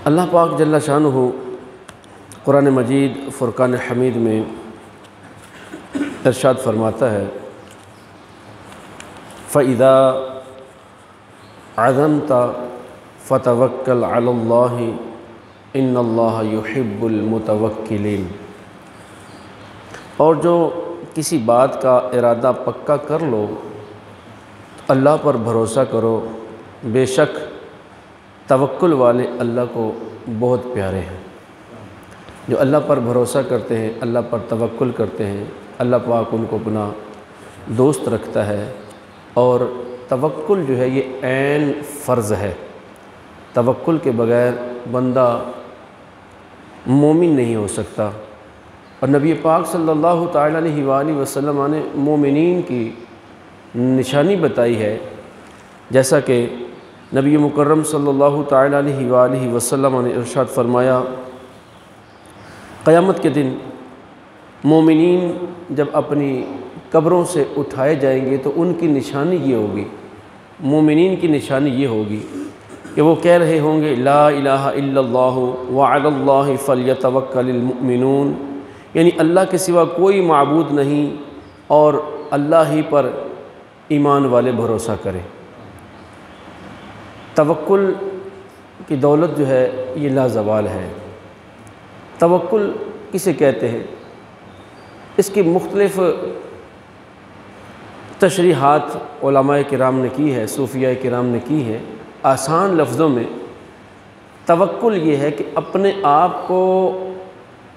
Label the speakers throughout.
Speaker 1: अल्लाह पाक जल्ला शानुहु कुरान मजीद फ़ुरक़ान हमीद में इरशाद फरमाता है, फ़इज़ा अज़मता फ़तवक्कल अलल्लाहि इन्नल्लाह युहिब्बुल मुतवक्किलीन। और जो किसी बात का इरादा पक्का कर लो तो अल्लाह पर भरोसा करो, बेशक तवक्कुल वाले अल्लाह को बहुत प्यारे हैं। जो अल्लाह पर भरोसा करते हैं, अल्लाह पर तवक्कुल करते हैं, अल्लाह पाक उनको अपना दोस्त रखता है। और तवक्कुल जो है ये ऐन फ़र्ज़ है। तवक्कुल के बग़ैर बंदा मोमिन नहीं हो सकता। और नबी पाक सल्लल्लाहु तआला अलैहि वसल्लम ने मोमिनीन की निशानी बताई है, जैसा कि नबी मुकर्रम सल्लल्लाहु तआला अलैहि वसल्लम ने इरशाद फरमाया, क़यामत के दिन मोमिनीन जब अपनी कब्रों से उठाए जाएंगे तो उनकी निशानी ये होगी, मोमिनीन की निशानी ये होगी कि वो कह रहे होंगे ला इलाहा इल्लल्लाहु व अलल्लाहि फल्यतवक्कलिल मुमिनून, यानी अल्लाह के सिवा कोई माबूद नहीं और अल्लाह ही पर ईमान वाले भरोसा करें। तवक्कुल की दौलत जो है ये लाज़वाल है। तवक्कुल किसे कहते हैं, इसकी मुख्तलिफ़ तशरीहात उलमाए किराम ने की है, सूफ़िया किराम ने की है। आसान लफ्ज़ों में तवक्कुल ये है कि अपने आप को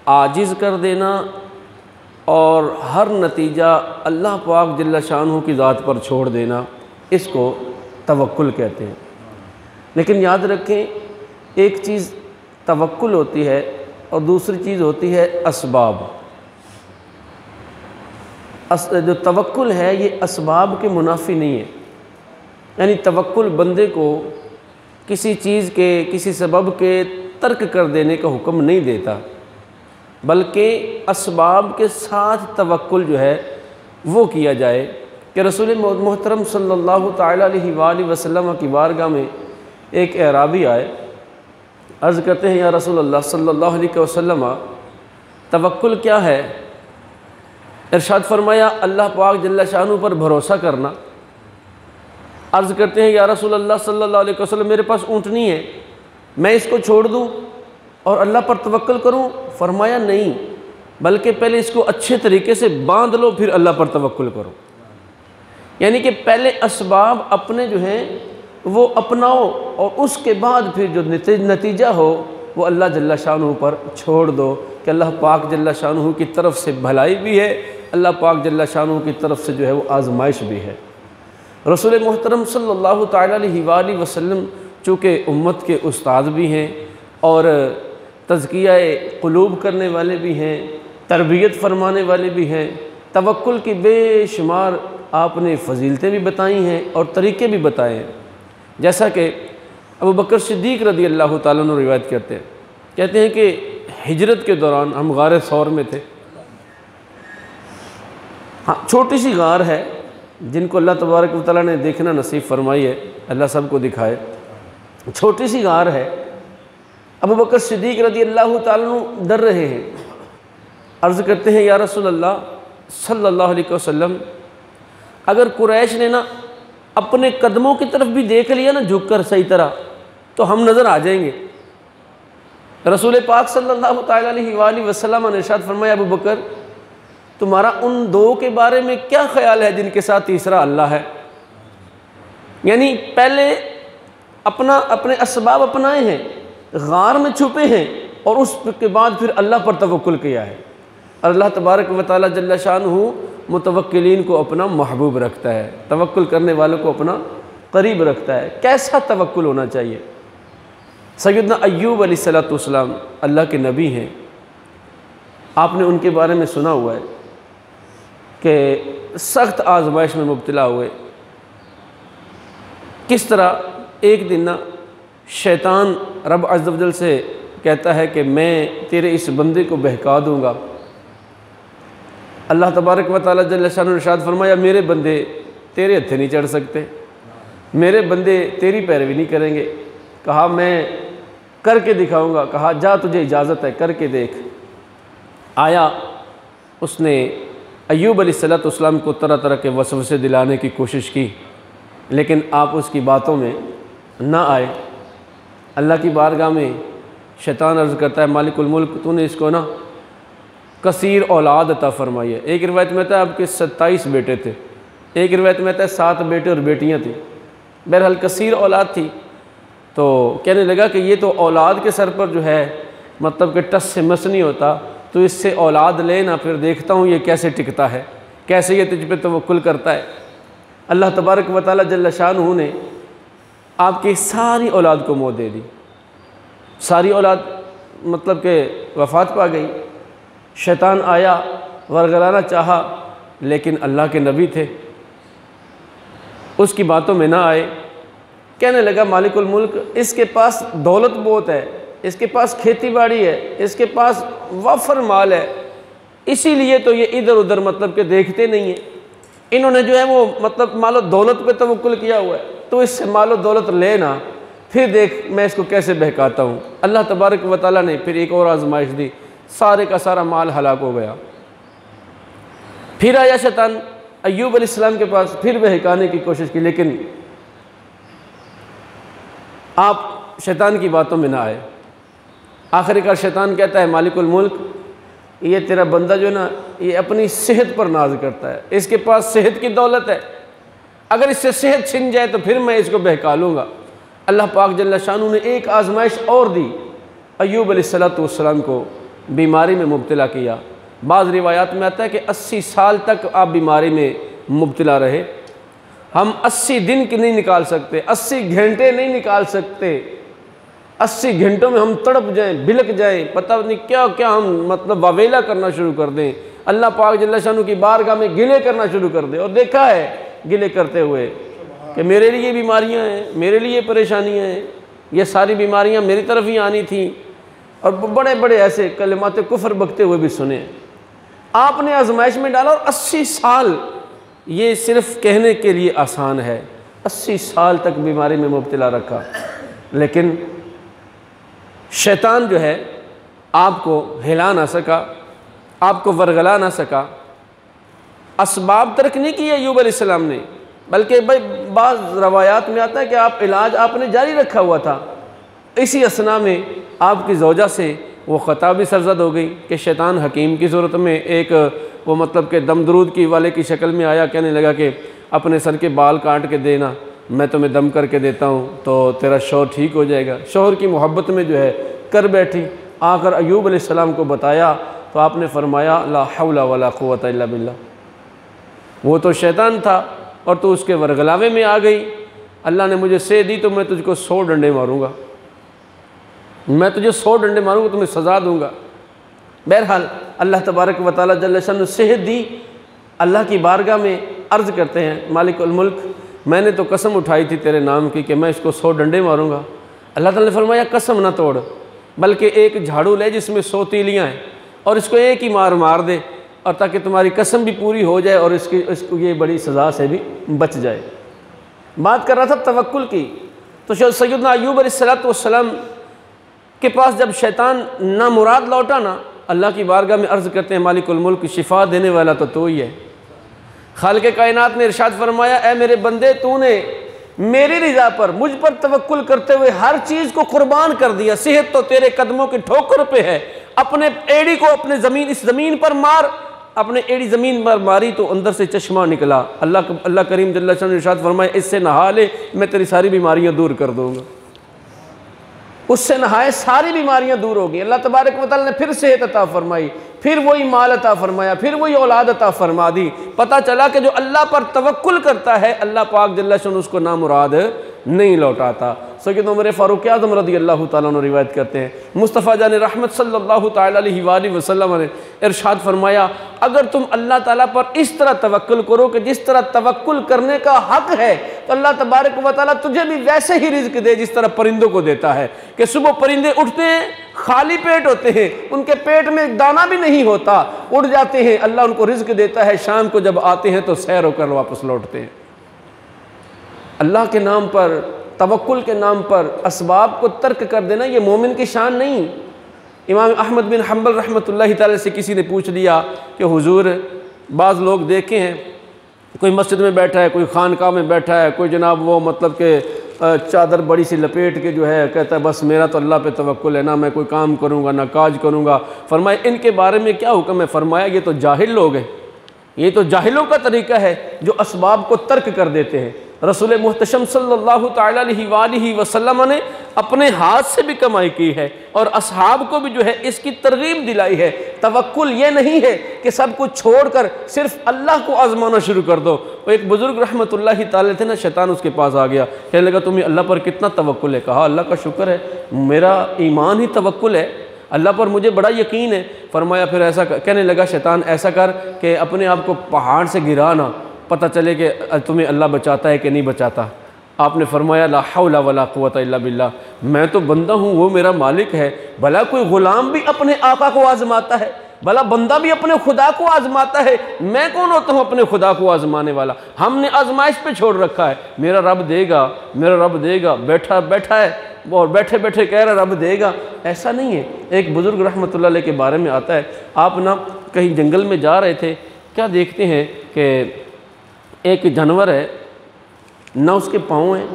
Speaker 1: आजिज़ कर देना और हर नतीजा अल्लाह पाक जल्ला शानुहु की ज़ात पर छोड़ देना, इसको तवक्कुल कहते हैं। लेकिन याद रखें, एक चीज़ तवक्कुल होती है और दूसरी चीज़ होती है असबाब। जो तवक्कुल है ये असबाब के मुनाफी नहीं है। यानी तवक्कुल बंदे को किसी चीज़ के, किसी सबब के तर्क कर देने का हुक्म नहीं देता, बल्कि असबाब के साथ तवक्कुल जो है वो किया जाए। कि रसूल मोहतरम सल्लल्लाहु तआला अलैहि वसल्लम की बारगाह में एक अराबी आए, अर्ज़ करते हैं या रसूल अल्लाह सल्लल्लाहु अलैहि वसल्लम तवक्कुल क्या है? इरशाद फरमाया अल्लाह पाक जल्ला शानुहु पर भरोसा करना। अर्ज़ करते हैं या रसूल अल्लाह सल्लल्लाहु अलैहि वसल्लम मेरे पास ऊँटनी है, मैं इसको छोड़ दूँ और अल्लाह पर तवक्कुल करूँ? फरमाया नहीं, बल्कि पहले इसको अच्छे तरीके से बांध लो फिर अल्लाह पर तवक्कुल करो। यानी कि पहले असबाब अपने जो हैं वो अपनाओ और उसके बाद फिर जो नतीजा हो वो अल्लाह जल्ला शानुहु पर छोड़ दो कि अल्लाह पाक जल्ला शानुहु की तरफ से भलाई भी है, अल्लाह पाक जल्ला शानुहु की तरफ से जो है वो आजमाइश भी है। रसूल मोहतरम सल्लल्लाहु तआला अलैहि वसल्लम चूँकि उम्मत के उस्ताद भी हैं और तज़किया क़ुलूब करने वाले भी हैं, तरबियत फरमाने वाले भी हैं, तवक्कुल की बेशुमार आपने फ़जीलतें भी बताई हैं और तरीक़े भी बताए हैं। जैसा कि अबू बकर सिद्दीक़ रज़ी अल्लाह ताला अन्हु रिवायत करते हैं, कहते हैं कि हिजरत के दौरान हम गार सौर में थे। हाँ, छोटी सी गार है जिनको अल्लाह तबारक व तआला ने देखना नसीब फरमाई है, अल्लाह सबको दिखाए। छोटी सी गार है। अबू बकर सिद्दीक़ रज़ी अल्लाह ताला अन्हु डर रहे हैं। अर्ज़ करते हैं या रसूल अल्लाह सल्लल्लाहु अलैहि वसल्लम, अगर कुरैश ने ना अपने कदमों की तरफ भी देख लिया ना झुककर सही तरह तो हम नज़र आ जाएंगे। रसूल पाक सल्लल्लाहु तआला अलैहि वसल्लम ने इरशाद फरमाया अबू बकर, तुम्हारा उन दो के बारे में क्या ख्याल है जिनके साथ तीसरा अल्लाह है? यानी पहले अपने असबाब अपनाए हैं, गार में छुपे हैं और उसके बाद फिर अल्लाह पर तवक्कुल किया है। और अल्लाह तबारक व तआला जल्ला शानुहु मुतवक्किलीन को अपना महबूब रखता है, तवक्कुल करने वालों को अपना करीब रखता है। कैसा तवक्कुल होना चाहिए? सैयदना अय्यूब अलैहिस्सलाम अल्लाह के नबी हैं। आपने उनके बारे में सुना हुआ है कि सख्त आजमाइश में मुब्तला हुए। किस तरह एक दिन ना शैतान रब अज़्ज़ व जल से कहता है कि मैं तेरे इस बंदे को बहका दूँगा। अल्लाह तबारक व तआला जल्ल शानुहु ने इरशाद फरमाया मेरे बंदे तेरे हत्थे नहीं चढ़ सकते, मेरे बंदे तेरी पैरवी नहीं करेंगे। कहा मैं करके दिखाऊंगा। कहा जा तुझे इजाज़त है, करके देख। आया, उसने अय्यूब अलैहिस्सलाम को तरह तरह के वसवसे दिलाने की कोशिश की, लेकिन आप उसकी बातों में ना आए। अल्लाह की बारगाह में शैतान अर्ज़ करता है, मालिकुल मुल्क, तूने इसको ना कसीर औलाद अता फरमाई है। एक रिवायत में था आपके 27 बेटे थे, एक रिवायत में था 7 बेटे और बेटियां थी, बहरहाल कसीर औलाद थी। तो कहने लगा कि ये तो औलाद के सर पर जो है मतलब कि टस से मस नहीं होता, तो इससे औलाद लेना, फिर देखता हूँ ये कैसे टिकता है, कैसे ये तुझ पे तवक्कुल करता है। अल्लाह तबारक व तआला जल्ल शानहू ने आपकी सारी औलाद को मौत दे दी, सारी औलाद मतलब कि वफ़ात पा गई। शैतान आया, वरगलाना चाहा, लेकिन अल्लाह के नबी थे, उसकी बातों में ना आए। कहने लगा मालिकुल मुल्क, इसके पास दौलत बहुत है, इसके पास खेती बाड़ी है, इसके पास वाफर माल है, इसीलिए तो ये इधर उधर मतलब कि देखते नहीं हैं। इन्होंने जो है वो मतलब मालो दौलत पे तवक्कुल किया हुआ है, तो इससे मालो दौलत लेना, फिर देख मैं इसको कैसे बहकाता हूँ। अल्लाह तबारक व तआला ने फिर एक और आजमाइश दी, सारे का सारा माल हलाक हो गया। फिर आया शैतान अय्यूब अलैहिस्सलाम के पास, फिर बहकाने की कोशिश की, लेकिन आप शैतान की बातों में ना आए। आखिरकार शैतान कहता है मालिकुल मुल्क, ये तेरा बंदा जो ना ये अपनी सेहत पर नाज करता है, इसके पास सेहत की दौलत है, अगर इससे सेहत छिन जाए तो फिर मैं इसको बहका लूँगा। अल्लाह पाक जल्ल शानहू ने एक आजमाइश और दी, अय्यूब अलैहिस्सलाम को बीमारी में मुब्तला किया। बाज़ रिवायात में आता है कि 80 साल तक आप बीमारी में मुब्तला रहे। हम 80 दिन की नहीं निकाल सकते, 80 घंटे नहीं निकाल सकते, 80 घंटों में हम तड़प जाएं, बिलक जाएं, पता नहीं क्या क्या हम मतलब वावेला करना शुरू कर दें, अल्लाह पाक जल्ल शानहू की बारगाह में गिले करना शुरू कर दें। और देखा है गिले करते हुए कि मेरे लिए बीमारियां हैं, मेरे लिए परेशानियां हैं, ये सारी बीमारियां मेरी तरफ ही आनी थी। और बड़े बड़े ऐसे कलिमात कुफ्र बकते हुए भी सुने। आपने आजमाइश में डाला और 80 साल, ये सिर्फ कहने के लिए आसान है, 80 साल तक बीमारी में मुब्तला रखा, लेकिन शैतान जो है आपको हिला ना सका, आपको वरगला ना सका। असबाब तर्क नहीं किए अय्यूब अलैहिस्सलाम ने, बल्कि भाई बाज़ रवायात में आता है कि आप इलाज आपने जारी रखा हुआ था। इसी असना में आपकी ज़ौजा से वो ख़ता भी सरजद हो गई कि शैतान हकीम की ज़रूरत में एक वो मतलब कि दम दरूद की वाले की शक्ल में आया, कहने लगा कि अपने सर के बाल काट के देना, मैं तुम्हें दम करके देता हूँ तो तेरा शौहर ठीक हो जाएगा। शौहर की मोहब्बत में जो है कर बैठी, आकर अय्यूब अलैहिस्सलाम को बताया तो आपने फरमाया ला हौला वला कुव्वता इल्ला बिल्लाह, वो तो शैतान था और तो उसके वरगलावे में आ गई। अल्लाह ने मुझे सह दी तो मैं तुझको 100 डंडे मारूँगा, मैं तुझे 100 डंडे मारूँगा, तुम्हें सज़ा दूँगा। बहरहाल अल्लाह तबारक व तआला जल्ल शानहू सेहत दी। अल्लाह की बारगाह में अर्ज़ करते हैं मालिकुल मुल्क, मैंने तो कसम उठाई थी तेरे नाम की कि मैं इसको 100 डंडे मारूँगा। अल्लाह ताला ने फरमाया कसम ना तोड़, बल्कि एक झाड़ू ले जिसमें 100 तीलियाँ हैं और इसको एक ही मार दे, और ताकि तुम्हारी कसम भी पूरी हो जाए और इसको ये बड़ी सज़ा से भी बच जाए। बात कर रहा था तवक्कुल की, तो सैयदना अय्यूब अलैहिस्सलाम के पास जब शैतान ना मुराद लौटा ना, अल्लाह की बारगाह में अर्ज़ करते हैं मालिकुल मुल्क, शिफा देने वाला तो तू ही है। खालिक़े कायनात ने इरशाद फरमाया, ए मेरे बंदे, तूने मेरी रिज़ा पर मुझ पर तवक्कुल करते हुए हर चीज़ को कुर्बान कर दिया। सेहत तो तेरे कदमों की ठोकर पे है, अपने एड़ी को अपने इस ज़मीन पर मार, अपने एड़ी ज़मीन पर मारी तो अंदर से चश्मा निकला। अल्लाह करीम जल्ल शान ने इरशाद फरमाया, इससे नहा ले, मैं तेरी सारी बीमारियाँ दूर कर दूँगा। उससे नहाए सारी बीमारियां दूर हो गई। अल्लाह तबारक व तआला ने फिर सेहत अता फरमाई, फिर वही माल अता फरमाया, फिर वही औलाद अता फरमा दी। पता चला कि जो अल्लाह पर तवक्कुल करता है अल्लाह पाक जल्ल शानहू उसको नामुराद नहीं लौटाता। सैयद उमर फारूक आज़म रज़ियल्लाहु ताला अन्हु रिवायत करते हैं, मुस्तफ़ा जान रहमत सल्लल्लाहु ताला अलैहि वसल्लम ने इरशाद फरमाया, अगर तुम अल्लाह ताला पर इस तरह तवक्कुल करो कि जिस तरह तवक्कुल करने का हक़ है, तो अल्लाह तबारक व तआला तुझे भी वैसे ही रिज़्क़ दे जिस तरह परिंदों को देता है। कि सुबह परिंदे उठते हैं, खाली पेट होते हैं, उनके पेट में दाना भी नहीं होता, उड़ जाते हैं, अल्लाह उनको रिज़्क़ देता है, शाम को जब आते हैं तो सैर होकर वापस लौटते हैं। अल्लाह के नाम पर तवक्कुल के नाम पर असबाब को तर्क कर देना ये मोमिन की शान नहीं। इमाम अहमद बिन हम्बल रहमतुल्लाहि ताला से किसी ने पूछ लिया कि हुजूर, बाज़ लोग देखे हैं कोई मस्जिद में बैठा है, कोई खानकाह में बैठा है, कोई जनाब वो मतलब कि चादर बड़ी सी लपेट के जो है कहता है बस मेरा तो अल्लाह पे तवक्कुल है, ना मैं कोई काम करूँगा ना काज करूँगा। फरमाया इनके बारे में क्या हुक्म है? फरमाया ये तो जाहिल लोग हैं, ये तो जाहिलों का तरीका है जो असबाब को तर्क कर देते हैं। रसूल मुहतशम सल्लल्लाहु तआला अलैहि वसल्लम ने अपने हाथ से भी कमाई की है और असहाब को भी जो है इसकी तरगीब दिलाई है। तवक्कुल ये नहीं है कि सब कुछ छोड़कर सिर्फ अल्लाह को आजमाना शुरू कर दो। वो एक बुज़ुर्ग रहमतुल्लाहि ताला थे ना, शैतान उसके पास आ गया, कहने लगा तुम्हें अल्लाह पर कितना तवक्कुल है? कहा अल्लाह का शुक्र है, मेरा ईमान ही तवक्कुल है, अल्लाह पर मुझे बड़ा यकीन है। फरमाया फिर ऐसा कहने लगा शैतान, ऐसा कर कि अपने आप को पहाड़ से गिरा ना, पता चले कि तुम्हें अल्लाह बचाता है कि नहीं बचाता। आपने फरमाया ला हौला वला कुव्वता इल्ला बिल्लाह, मैं तो बंदा हूँ, वो मेरा मालिक है। भला कोई ग़ुलाम भी अपने आका को आज़माता है, भला बंदा भी अपने खुदा को आज़माता है, मैं कौन होता हूँ अपने खुदा को आज़माने वाला? हमने आजमाइश पे छोड़ रखा है, मेरा रब देगा, मेरा रब देगा, बैठा बैठा है और बैठे बैठे कह रहा रब देगा। ऐसा नहीं है। एक बुज़ुर्ग रहमतुल्लाह अलैह के बारे में आता है, आप ना कहीं जंगल में जा रहे थे, क्या देखते हैं कि एक जानवर है, ना उसके पाँव हैं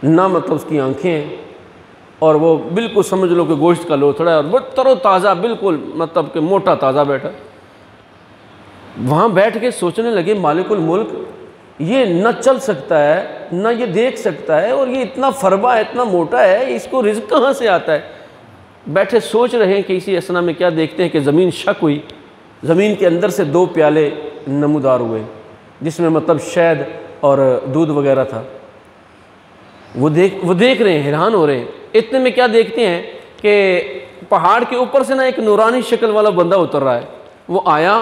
Speaker 1: ना मतलब उसकी आंखें हैं, और वो बिल्कुल समझ लो कि गोश्त का लोथड़ा है और बहुत तरोताज़ा, बिल्कुल मतलब कि मोटा ताज़ा बैठा। वहाँ बैठ के सोचने लगे मालिकुल मुल्क ये न चल सकता है न ये देख सकता है, और ये इतना फरबा है, इतना मोटा है, इसको रिज़्क़ कहाँ से आता है? बैठे सोच रहे हैं कि इसी असना में क्या देखते हैं कि ज़मीन शक हुई। ज़मीन के अंदर से 2 प्याले नमूदार हुए जिसमें मतलब शहद और दूध वगैरह था। वो देख रहे हैं, हैरान हो रहे हैं। इतने में क्या देखते हैं कि पहाड़ के ऊपर से ना एक नूरानी शक्ल वाला बंदा उतर रहा है। वो आया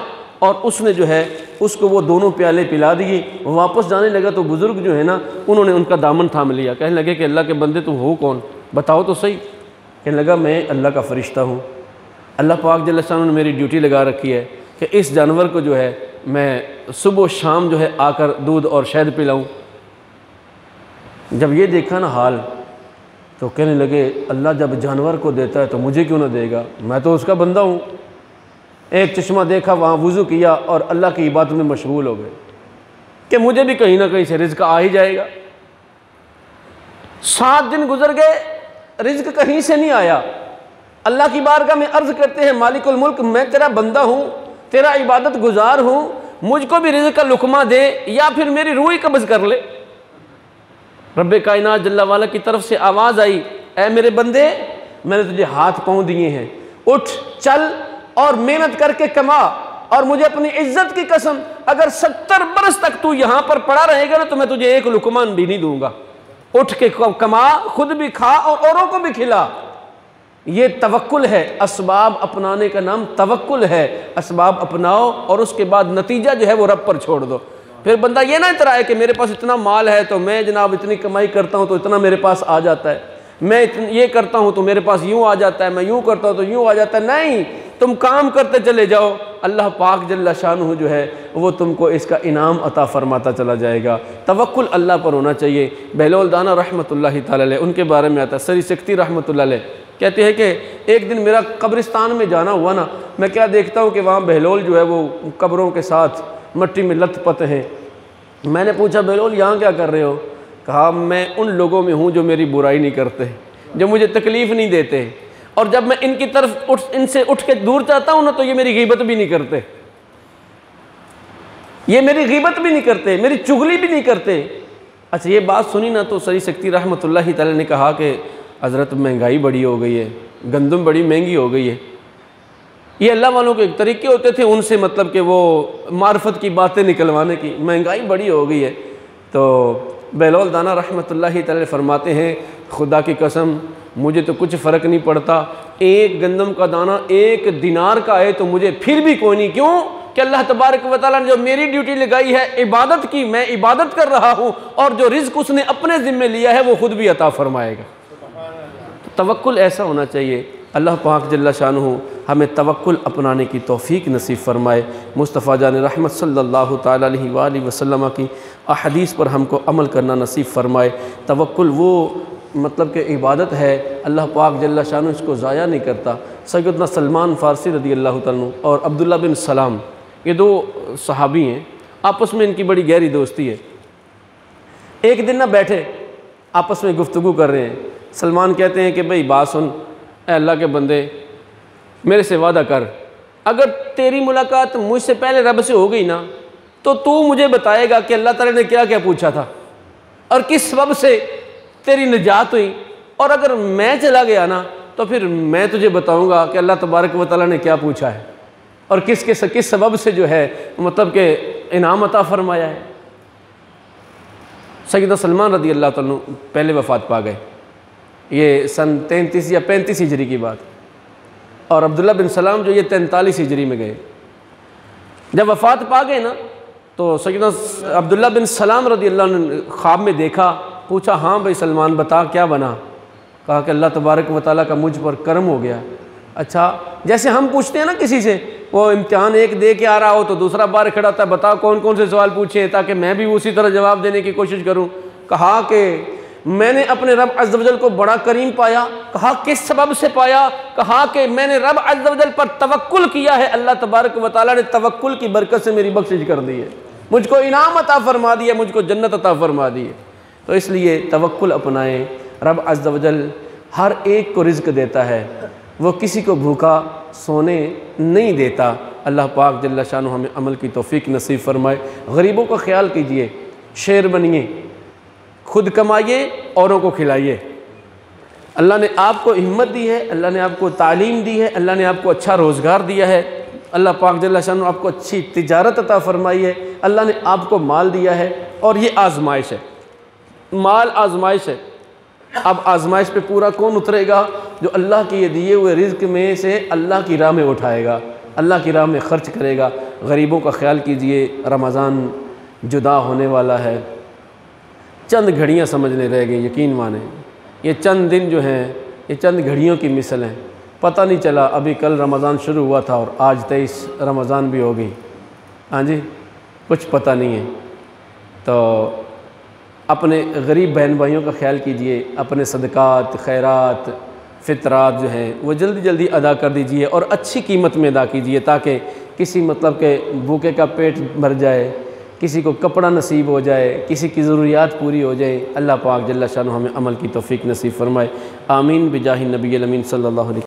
Speaker 1: और उसने जो है उसको वो दोनों प्याले पिला दिए। वापस जाने लगा तो बुज़ुर्ग जो है ना उन्होंने उनका दामन थाम लिया। कहने लगे कि अल्लाह के बंदे तुम हो कौन, बताओ तो सही। कहने लगा मैं अल्लाह का फ़रिश्ता हूँ, अल्लाह पाक जल्ल शान ने मेरी ड्यूटी लगा रखी है कि इस जानवर को जो है मैं सुबह शाम जो है आकर दूध और शहद पिलाऊँ। जब ये देखा ना हाल तो कहने लगे अल्लाह जब जानवर को देता है तो मुझे क्यों ना देगा, मैं तो उसका बंदा हूँ। एक चश्मा देखा, वहाँ वुज़ू किया और अल्लाह की इबादत में मशगूल हो गए कि मुझे भी कहीं ना कहीं से रिज़्क़ आ ही जाएगा। 7 दिन गुजर गए, रिज़्क़ कहीं से नहीं आया। अल्लाह की बारगाह में अर्ज़ करते हैं मालिकुल मुल्क मैं तेरा बंदा हूँ, तेरा इबादत गुजार हूँ, मुझको भी रिज़्क़ का लुकमा दे या फिर मेरी रूह ही कब्ज़ कर ले। रब्बे कायनात जल्ला वाला की तरफ से आवाज़ आई, ऐ मेरे बंदे मैंने तुझे हाथ पाँव दिए हैं, उठ चल और मेहनत करके कमा, और मुझे अपनी इज्जत की कसम अगर 70 बरस तक तू यहाँ पर पड़ा रहेगा ना तो मैं तुझे एक लुकमा भी नहीं दूंगा। उठ के कमा, खुद भी खा और औरों को भी खिला। ये तवक्कुल है, असबाब अपनाने का नाम तवक्कुल है। असबाब अपनाओ और उसके बाद नतीजा जो है वो रब पर छोड़ दो। फिर बंदा ये ना इतराए कि मेरे पास इतना माल है तो मैं जनाब इतनी कमाई करता हूँ तो इतना मेरे पास आ जाता है, मैं ये करता हूँ तो मेरे पास यूँ आ जाता है, मैं यूँ करता हूँ तो यूँ आ जाता है। नहीं, तुम काम करते चले जाओ, अल्लाह पाक जल्ला शानुहु जो है वो तुमको इसका इनाम अता फरमाता चला जाएगा। तवक्कुल अल्लाह पर होना चाहिए। बहलोल दाना रहमतुल्लाहि ताला अलैह उनके बारे में आता है, सरी सिकती रहमतुल्लाह अलैह कहते हैं कि एक दिन मेरा कब्रिस्तान में जाना हुआ ना, मैं क्या देखता हूँ कि वहाँ बहलोल जो है वो कब्रों के साथ मट्टी में लथपथ हैं। मैंने पूछा बहलोल यहाँ क्या कर रहे हो? कहा मैं उन लोगों में हूँ जो मेरी बुराई नहीं करते, जो मुझे तकलीफ़ नहीं देते, और जब मैं इनकी तरफ इनसे उठ के दूर जाता हूँ ना तो ये मेरी गीबत भी नहीं करते, ये मेरी गीबत भी नहीं करते, मेरी चुगली भी नहीं करते। अच्छा ये बात सुनी ना तो सरी शक्ति रहमतुल्लाहि ताला ने कहा कि हज़रत महंगाई बड़ी हो गई है, गंदम बड़ी महंगी हो गई है। ये अल्लाह वालों के एक तरीके होते थे उनसे मतलब कि वो मार्फत की बातें निकलवाने की, महंगाई बड़ी हो गई है। तो बहलोल दाना रहमतुल्लाहि ताला फरमाते हैं खुदा की कसम मुझे तो कुछ फ़र्क नहीं पड़ता, एक गंदम का दाना 1 दिनार का आए तो मुझे फिर भी कोई नहीं। क्यों कि अल्लाह तबारक व तआला ने जो मेरी ड्यूटी लगाई है इबादत की, मैं इबादत कर रहा हूँ, और जो रिज़्क़ उसने अपने ज़िम्मे लिया है वो ख़ुद भी अता फ़रमाएगा। तवक्कुल ऐसा होना चाहिए। अल्लाह पाक जल्ला शानुहु हमें तवक्कुल अपनाने की तौफ़ीक नसीब फ़रमाए। मुस्तफ़ा जान रहमत सल्लल्लाहु ताला अलैहि वसल्लम की अहदीस पर हमको अमल करना नसीब फ़रमाए। तवक्कुल वो मतलब कि इबादत है, अल्लाह पाक जल्ला शानु इसको ज़ाया नहीं करता। सैयदना सलमान फ़ारसी रदी अल्लाह तआला अन्हु और अब्दुल्ला बिन सलाम, ये दो सहाबी हैं, आपस में इनकी बड़ी गहरी दोस्ती है। एक दिन ना बैठे आपस में गुफ्तगू कर रहे हैं। सलमान कहते हैं कि भाई बात सुन, ऐ अल्लाह के बंदे, मेरे से वादा कर, अगर तेरी मुलाकात मुझसे पहले रब से हो गई ना तो तू मुझे बताएगा कि अल्लाह ताला ने क्या क्या पूछा था और किस सबब से तेरी निजात हुई, और अगर मैं चला गया ना तो फिर मैं तुझे बताऊंगा कि अल्लाह तबारक व तआला ने क्या पूछा है और किस सबब से जो है मतलब कि इनाम अता फरमाया है। सैयदना सलमान रदी अल्लाह तआला अन्हु पहले वफ़ात पा गए, ये सन 33 या 35 हिजरी की बात, और अब्दुल्ला बिन सलाम जो ये 43 हिजरी में गए। जब वफ़ात पा गए ना तो सैयदना अब्दुल्ला बिन सलाम रदी अल्लाह अन्हु ने ख्वाब में देखा, पूछा हाँ भाई सलमान बता क्या बना। कहा कि अल्लाह तबारक व तआला का मुझ पर करम हो गया। अच्छा, जैसे हम पूछते हैं ना किसी से, वो इम्तिहान एक दे के आ रहा हो तो दूसरा बार खड़ा होता है, बताओ कौन कौन से सवाल पूछे ताकि मैं भी उसी तरह जवाब देने की कोशिश करूं। कहा कि मैंने अपने रब अज़्ज़ व जल को बड़ा करीम पाया। कहा किस सबब से पाया। कहा कि मैंने रब अज़्ज़ व जल पर तवक्कुल किया है, अल्लाह तबारक व तआला ने तवक्कुल की बरकत से मेरी बख्शिश कर दी है, मुझको इनाम अता फरमा दिया, मुझको जन्नत अता फरमा दी है। तो इसलिए तवक्कुल अपनाएं। रब अज़्ज़ व जल हर एक को रिज़्क़ देता है, वो किसी को भूखा सोने नहीं देता। अल्लाह पाक जल्ला शानु हमें अमल की तौफ़ीक नसीब फ़रमाए। गरीबों का ख्याल कीजिए, शेर बनिए, खुद कमाइए, औरों को खिलाइए। अल्लाह ने आपको हिम्मत दी है, अल्लाह ने आपको तालीम दी है, अल्लाह ने आपको अच्छा रोज़गार दिया है, अल्लाह पाक जल्ला शानु आपको अच्छी तिजारत अता फ़रमाई है, अल्लाह ने आपको माल दिया है, और ये आजमाइश है, माल आजमाइश है। अब आजमाइश पे पूरा कौन उतरेगा? जो अल्लाह के दिए हुए रिज़्क़ में से अल्लाह की राह में उठाएगा, अल्लाह की राह में ख़र्च करेगा। गरीबों का ख्याल कीजिए। रमज़ान जुदा होने वाला है, चंद घड़ियाँ समझने रह गई। यकीन माने ये चंद दिन जो हैं ये चंद घड़ियों की मिसल हैं। पता नहीं चला अभी कल रमज़ान शुरू हुआ था और आज 23 रमज़ान भी हो गई। हाँ जी, कुछ पता नहीं है। तो अपने गरीब बहन भाइयों का ख्याल कीजिए, अपने सदक़ात खैरात फ़ितरात जो हैं वो जल्दी जल्दी अदा कर दीजिए और अच्छी कीमत में अदा कीजिए, ताकि किसी मतलब के भूखे का पेट भर जाए, किसी को कपड़ा नसीब हो जाए, किसी की ज़रूरियात पूरी हो जाए। अल्लाह पाक जल्ला शानु हमें अमल की तौफ़ीक नसीब फ़रमाए। आमीन बिजाहि नबी अमीन सल्लल्लाहु अलैहि।